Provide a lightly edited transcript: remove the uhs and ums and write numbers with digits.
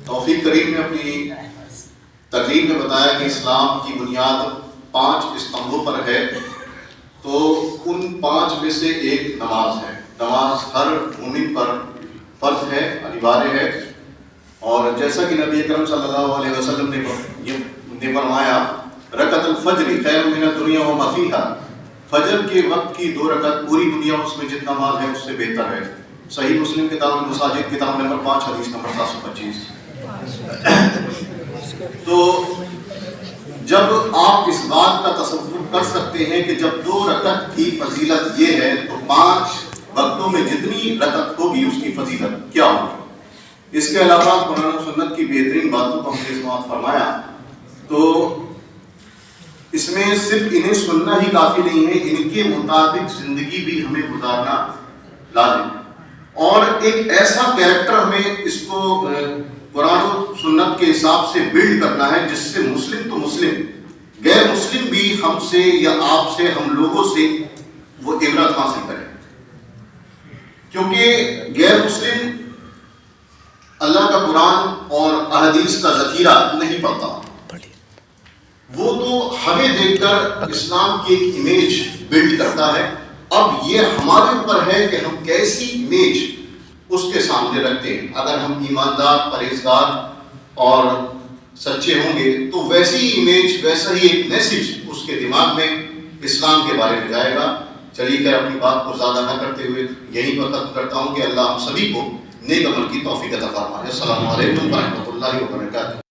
توفیق کریم نے اپنی تقریر میں بتایا کہ اسلام کی بنیاد 5 استمبوں پر ہے، تو ان 5 میں سے ایک نماز ہے۔ نماز ہر مومن پر فرض ہے، انیواریہ ہے، اور جیسا کہ نبی اکرم صلی اللہ علیہ وسلم نے فرمایا رکعت الفجر خیر من الدنیا وما فیہا، فجر کے وقت کی 2 رکعت پوری دنیا اس میں جتنا مال ہے اس سے بہتر ہے۔ صحیح مسلم کتاب المساجد کتاب نمبر 5 حدیث نمبر 725۔ تو جب آپ اس بات کا تصور کر سکتے ہیں کہ جب 2 رکعت کی فضیلت یہ ہے تو 5 وقتوں میں جتنی رکعت ہوگی اس کی فضیلت کیا ہوگی۔ اس کے علاوہ قرآن و سنت کی بہترین باتوں کو ہم نے سماعت فرمایا، تو اس میں صرف انہیں سننا ہی کافی نہیں ہے، ان کے مطابق زندگی بھی ہمیں گزارنا لازم ہے، اور ایک ایسا کیریکٹر ہمیں اس کو قرآن و سنت کے حساب سے بلڈ کرنا ہے جس سے مسلم تو مسلم، غیر مسلم بھی ہم سے یا آپ سے، ہم لوگوں سے وہ عبرت حاصل کریں، کیونکہ غیر مسلم اللہ کا قرآن اور احادیث کا ذخیرہ نہیں پڑتا، وہ تو ہمیں دیکھ کر اسلام کی ایک امیج بلڈ کرتا ہے۔ اب یہ ہمارے اوپر ہے کہ ہم کیسی امیج اس کے سامنے رکھتے ہیں۔ اگر ہم ایماندار، پرہیزگار اور سچے ہوں گے تو ویسی ہی امیج، ویسا ہی ایک میسج اس کے دماغ میں اسلام کے بارے میں جائے گا۔ چلیے کہ اپنی بات کو زیادہ نہ کرتے ہوئے یہی ختم کرتا ہوں کہ اللہ ہم سبھی کو نیک عمل کی توفیق عطا فرمائے۔ السلام علیکم ورحمۃ اللہ وبرکاتہ۔